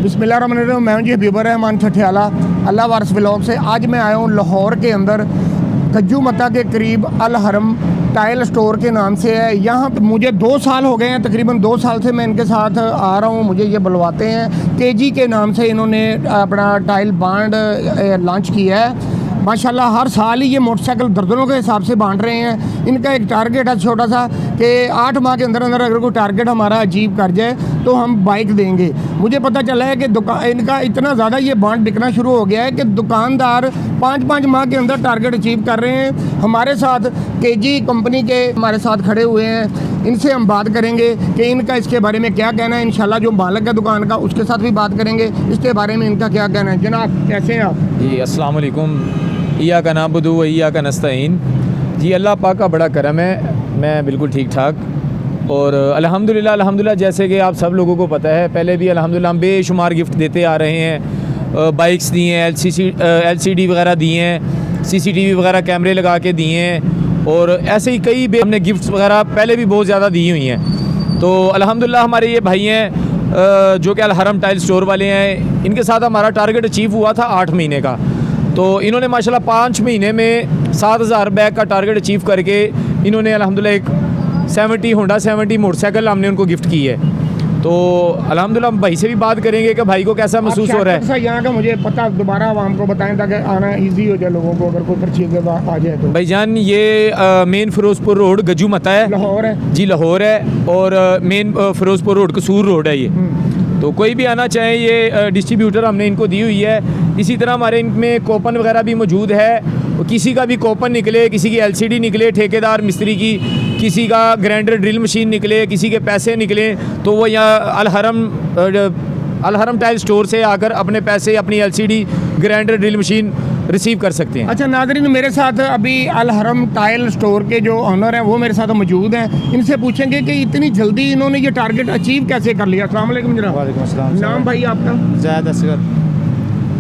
बिस्मिल्लाहिर्रहमानिर्रहीम। मैं हूं जी हबीबुर रहमान ठठियाला अल्लाह वारिस व्लॉग से। आज मैं आया हूं लाहौर के अंदर कज्जू मता के करीब अल हरम टाइल स्टोर के नाम से है। यहाँ पे मुझे 2 साल हो गए हैं, तकरीबन 2 साल से मैं इनके साथ आ रहा हूँ। मुझे ये बुलवाते हैं, केजी के नाम से इन्होंने अपना टाइल बांड लॉन्च किया है। माशाल्लाह हर साल ही ये मोटरसाइकिल दर्जनों के हिसाब से बांट रहे हैं। इनका एक टारगेट है छोटा सा कि 8 माह के अंदर अंदर अगर कोई टारगेट हमारा अचीव कर जाए तो हम बाइक देंगे। मुझे पता चला है कि इनका इतना ज़्यादा ये बांड बिकना शुरू हो गया है कि दुकानदार 5-5 माह के अंदर टारगेट अचीव कर रहे हैं। हमारे साथ केजी कंपनी के हमारे साथ खड़े हुए हैं, इनसे हम बात करेंगे कि इनका इसके बारे में क्या कहना है। इंशाल्लाह जो मालिक है दुकान का उसके साथ भी बात करेंगे, इसके बारे में इनका क्या कहना है। जनाब कैसे हैं आप? जी अस्सलाम वालेकुम। इया का नाबुदु व इया का नस्तईन। जी अल्लाह पाक का बड़ा करम है, मैं बिल्कुल ठीक ठाक और अल्हम्दुलिल्लाह जैसे कि आप सब लोगों को पता है, पहले भी अल्हम्दुलिल्लाह हम बेशुमार गिफ्ट देते आ रहे हैं। बाइक्स दी हैं, LCD वगैरह दी हैं, CCTV वगैरह कैमरे लगा के दिए हैं और ऐसे ही कई हमने गिफ्ट्स वगैरह पहले भी बहुत ज़्यादा दी हुई हैं। तो अल्हम्दुलिल्लाह हमारे ये भाई हैं जो कि अल हरम टाइल स्टोर वाले हैं, इनके साथ हमारा टारगेट अचीव हुआ था 8 महीने का। तो इन्होंने माशाल्लाह 5 महीने में 7000 बैग का टारगेट अचीव करके इन्होंने अल्हम्दुलिल्लाह एक 70 होंडा 70 मोटरसाइकिल हमने उनको गिफ्ट की है। तो अल्हम्दुलिल्लाह हम भाई से भी बात करेंगे कि भाई को कैसा महसूस हो रहा है। यहाँ का मुझे पता दोबारा आवाम को बताएं ताकि आना इजी हो जाए लोगों को, अगर कोई परचेज आ जाए तो। भाईजान ये मेन फिरोजपुर रोड गज्जू मता है, लाहौर है जी लाहौर है और मेन फिरोजपुर रोड कसूर रोड है ये। तो कोई भी आना चाहे, ये डिस्ट्रीब्यूटर हमने इनको दी हुई है। इसी तरह हमारे इनमें कोपन वगैरह भी मौजूद है। किसी का भी कोपन निकले, किसी की LCD निकले ठेकेदार मिस्त्री की, किसी का ग्राइंडर ड्रिल मशीन निकले, किसी के पैसे निकले, तो वो यहाँ अल हरम टाइल स्टोर से आकर अपने पैसे, अपनी LCD grinder drill machine receive कर सकते हैं। अच्छा नाज़रीन, मेरे साथ अभी अल हरम टाइल स्टोर के जो ऑनर हैं वो मेरे साथ मौजूद हैं। इनसे पूछेंगे कि इतनी जल्दी इन्होंने ये टारगेट अचीव कैसे कर लिया। अस्सलाम वालेकुम जनाब। वालेकुम अस्सलाम। नाम भाई आपका? ज़ैद असगर।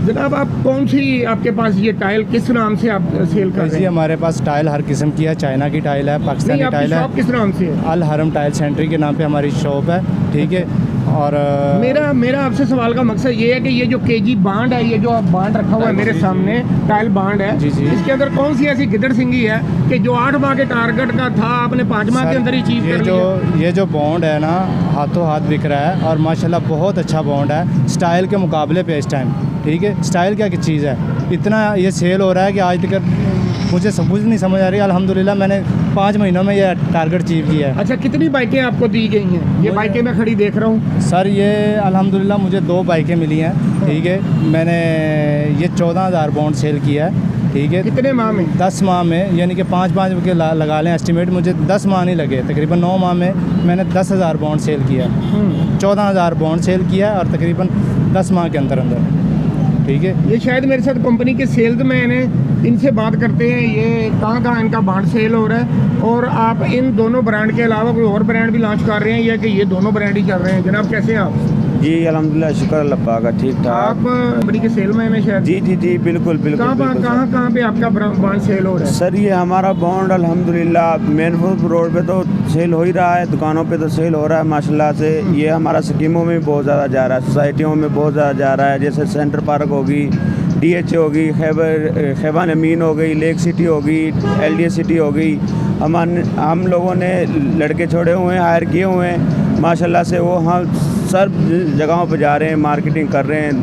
जनाब आप कौन सी, आपके पास ये टाइल किस नाम से आप सेल कर रहे हैं? हमारे पास टाइल हर किस्म की है, चाइना की टाइल है, पाकिस्तानी टाइल है। किस नाम से है? अल हरम टाइल सेंट्री के नाम पे हमारी शॉप है, ठीक है। और मेरा आपसे सवाल का मकसद ये है कि ये जो केजी बांड है, ये जो बांड रखा हुआ है मेरे सामने, टाइल बांड है, जी जी, इसके अंदर कौन सी ऐसी गिदड़ सिंगी है कि जो 8 माह के टारगेट का था आपने 5 माह के अंदर ही अचीव कर लिया? ये जो बॉन्ड है ना, हाथों हाथ बिक रहा है और माशाल्लाह बहुत अच्छा बॉन्ड है स्टाइल के मुकाबले पे इस टाइम, ठीक है। स्टाइल क्या चीज़ है, इतना ये सेल हो रहा है कि आज तक मुझे समझ नहीं समझ आ रही। अल्हम्दुलिल्लाह मैंने 5 महीनों में ये टारगेट अचीव किया है। अच्छा, कितनी बाइकें आपको दी गई हैं? ये बाइकें मैं खड़ी देख रहा हूँ सर। ये अल्हम्दुलिल्लाह मुझे 2 बाइकें मिली हैं, ठीक है। मैंने ये 14,000 बॉन्ड सेल किया है, ठीक है। कितने माह में? 10 माह में, यानी कि 5 के लगा लें एस्टिमेट। मुझे 10 माह नहीं लगे, तकरीबन 9 माह में मैंने 10,000 बॉन्ड सेल किया, 14,000 बॉन्ड सेल किया और तकरीबन 10 माह के अंदर अंदर, ठीक है। ये शायद मेरे साथ कंपनी के सेल्समैन हैं, इनसे बात करते हैं ये कहाँ इनका बांड सेल हो रहा है। और आप इन दोनों ब्रांड के अलावा कोई और ब्रांड भी लॉन्च कर रहे हैं या कि ये दोनों ब्रांड ही चल रहे हैं? जनाब कैसे हैं आप? जी अल्हम्दुलिल्लाह, शुक्र अल्लाह पाक का, ठीक ठाक। आप कंपनी के सेलमैन हैं शायद? जी बिल्कुल। कहाँ पे आपका बांड सेल हो रहा है? सर ये हमारा बॉन्ड अल्हम्दुलिल्लाह मेन रोड पे तो सेल हो ही रहा है, दुकानों पे तो सेल हो रहा है माशाल्लाह से। ये हमारा स्कीमों में बहुत ज़्यादा जा रहा है, सोसाइटियों में बहुत ज़्यादा जा रहा है। जैसे सेंटर पार्क होगी, DH होगी, खैबर अमीन हो गई, लेक सिटी होगी, LDA सिटी हो गई। हम लोगों ने लड़के छोड़े हुए हैं, हायर किए हुए हैं माशाल्लाह से। वो हम सब जगहों पे जा रहे हैं, मार्केटिंग कर रहे हैं,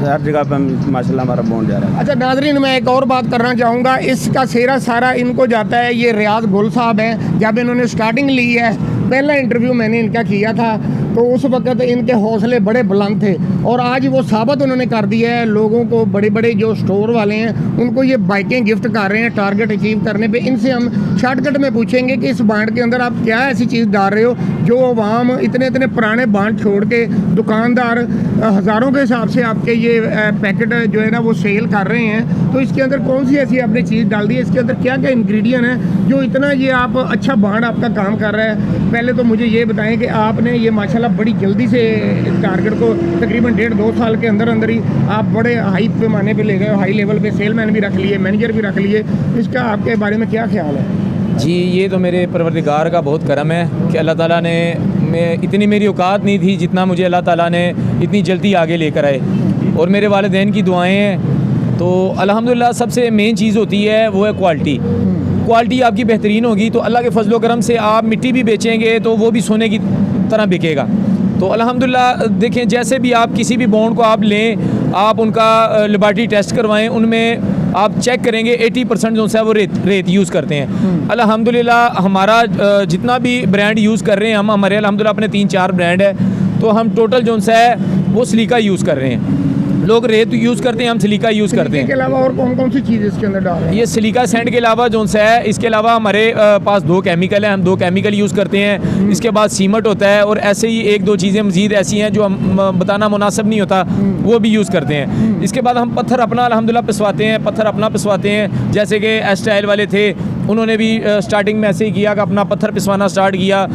हर जगह पे माशाल्लाह हमारा बॉन्ड जा रहा है। अच्छा नाज़रीन, मैं एक और बात करना चाहूँगा। इसका सेरा सारा इनको जाता है, ये रियाज गुल साहब हैं। जब इन्होंने स्टार्टिंग ली है, पहला इंटरव्यू मैंने इनका किया था, तो उस वक्त इनके हौसले बड़े बुलंद थे और आज वो साबित उन्होंने कर दिया है लोगों को। बड़े बड़े जो स्टोर वाले हैं उनको ये बाइकें गिफ्ट कर रहे हैं टारगेट अचीव करने पे। इनसे हम शॉर्टकट में पूछेंगे कि इस बांड के अंदर आप क्या ऐसी चीज़ डाल रहे हो जो आवाम इतने पुराने बांड छोड़ के दुकानदार हज़ारों के हिसाब से आपके ये पैकेट जो है ना वो सेल कर रहे हैं। तो इसके अंदर कौन सी ऐसी आपने चीज़ डाल दी है, इसके अंदर क्या क्या इंग्रेडिएंट है जो इतना ये आप अच्छा बांड आपका काम कर रहा है? पहले तो मुझे ये बताएं कि आपने ये माशाल्लाह बड़ी जल्दी से टारगेट को तकरीबन 1.5-2 साल के अंदर अंदर ही आप बड़े हाई पैमाने पे ले गए, हाई लेवल पे सेलमैन भी रख लिए, मैनेजर भी रख लिए। इसका आपके बारे में क्या ख्याल है? जी ये तो मेरे परवरदिगार का बहुत करम है कि अल्लाह ताला ने मैं इतनी मेरी औकात नहीं थी जितना मुझे अल्लाह ताला ने इतनी जल्दी आगे लेकर आए, और मेरे वालिदैन की दुआएं हैं। तो अल्हम्दुलिल्लाह सबसे मेन चीज़ होती है वो है क्वालिटी। क्वालिटी आपकी बेहतरीन होगी तो अल्लाह के फजलो करम से आप मिट्टी भी बेचेंगे तो वो भी सोने की तरह बिकेगा। तो अल्हम्दुलिल्लाह देखें, जैसे भी आप किसी भी बॉन्ड को आप लें, आप उनका लेबॉरेटरी टेस्ट करवाएं, उनमें आप चेक करेंगे 80% जो है वो रेत यूज़ करते हैं। अल्हम्दुलिल्लाह हमारा जितना भी ब्रांड यूज़ कर रहे हैं हम, हमारे अल्हम्दुलिल्लाह अपने 3-4 ब्रांड है, तो हम टोटल जो है वो सिलिका यूज़ कर रहे हैं। लोग रेत यूज़ करते हैं, हम सिलिका यूज़ करते इसके हैं। अलावा और कौन कौन सी चीज़ इसके अंदर डाल रहे हैं? ये सिलिका सैंड के अलावा जो है, इसके अलावा हमारे पास 2 केमिकल हैं, हम 2 केमिकल यूज़ करते हैं। इसके बाद सीमेंट होता है, और ऐसे ही 1-2 चीज़ें मज़ीद ऐसी हैं जो हम बताना मुनासिब नहीं होता, वो भी यूज़ करते हैं। इसके बाद हम पत्थर अपना अल्हम्दुलिल्लाह पिसवाते हैं, पत्थर अपना पिसवाते हैं। जैसे कि एस्टाइल वाले थे, उन्होंने भी स्टार्टिंग में ऐसे ही किया कि अपना पत्थर पिसवाना स्टार्ट किया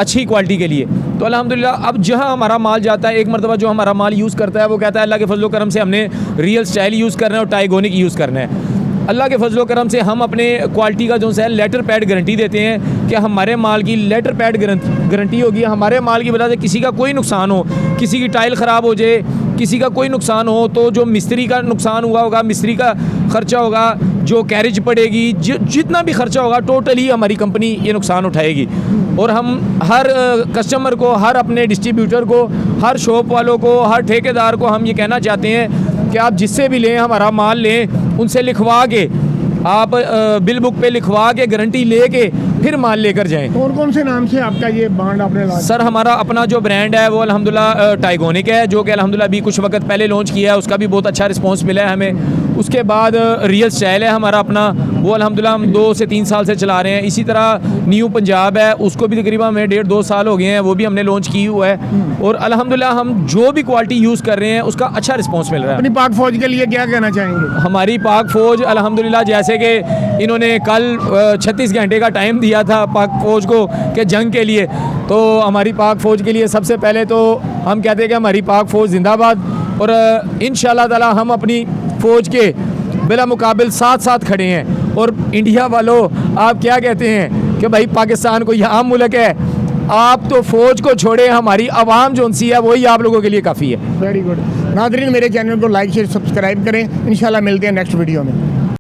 अच्छी क्वालिटी के लिए। तो अल्हम्दुलिल्लाह अब जहाँ हमारा माल जाता है, एक मरतबा जो हमारा माल यूज़ करता है वो कहता है अल्लाह के फजलो करम से हमने रियल स्टाइल यूज़ करना है और टाइगोनिक यूज़ करना है। अल्लाह के फजलो करम से हम अपने क्वालिटी का जो है लेटर पैड गारंटी देते हैं कि हमारे माल की लेटर पैड गारंटी होगी। हमारे माल की वजह से किसी का कोई नुकसान हो, किसी की टाइल ख़राब हो जाए, किसी का कोई नुकसान हो, तो जो मिस्त्री का नुकसान हुआ होगा, मिस्त्री का ख़र्चा होगा, जो कैरेज पड़ेगी, जितना भी ख़र्चा होगा, टोटली हमारी कंपनी ये नुकसान उठाएगी। और हम हर कस्टमर को, हर अपने डिस्ट्रीब्यूटर को, हर शॉप वालों को, हर ठेकेदार को हम ये कहना चाहते हैं कि आप जिससे भी लें, हमारा माल लें, उनसे लिखवा के, आप बिल बुक पे लिखवा के, गारंटी ले के फिर माल लेकर जाएं। कौन कौन से नाम से आपका ये बांड आपने लॉन्च? सर हमारा अपना जो ब्रांड है वो अल्हम्दुलिल्लाह टाइगोनिक है, जो कि अल्हम्दुलिल्लाह अभी कुछ वक्त पहले लॉन्च किया है, उसका भी बहुत अच्छा रिस्पांस मिला है हमें। उसके बाद रियल स्टाइल है हमारा अपना, वो अल्हम्दुलिल्लाह हम 2 से 3 साल से चला रहे हैं। इसी तरह न्यू पंजाब है, उसको भी तकरीबन हमें 1.5-2 साल हो गए हैं, वो भी हमने लॉन्च की हुआ है। और अल्हम्दुलिल्लाह हम जो भी क्वालिटी यूज़ कर रहे हैं उसका अच्छा रिस्पांस मिल रहा है। अपनी पाक फौज के लिए क्या कहना चाहेंगे? हमारी पाक फ़ौज अल्हम्दुलिल्लाह, जैसे कि इन्होंने कल 36 घंटे का टाइम दिया था पाक फ़ौज को कि जंग के लिए, तो हमारी पाक फ़ौज के लिए सबसे पहले तो हम कहते हैं कि हमारी पाक फ़ौज जिंदाबाद। और इंशाअल्लाह ताला हम अपनी फ़ौज के बिला मुकाबिल साथ खड़े हैं। और इंडिया वालों, आप क्या कहते हैं कि भाई पाकिस्तान को यहाँ मुल्क है, आप तो फ़ौज को छोड़े, हमारी आवाम जो सी है वही आप लोगों के लिए काफ़ी है। Very good. नाज़रीन, मेरे चैनल को लाइक शेयर सब्सक्राइब करें। इंशाल्लाह मिलते हैं नेक्स्ट वीडियो में।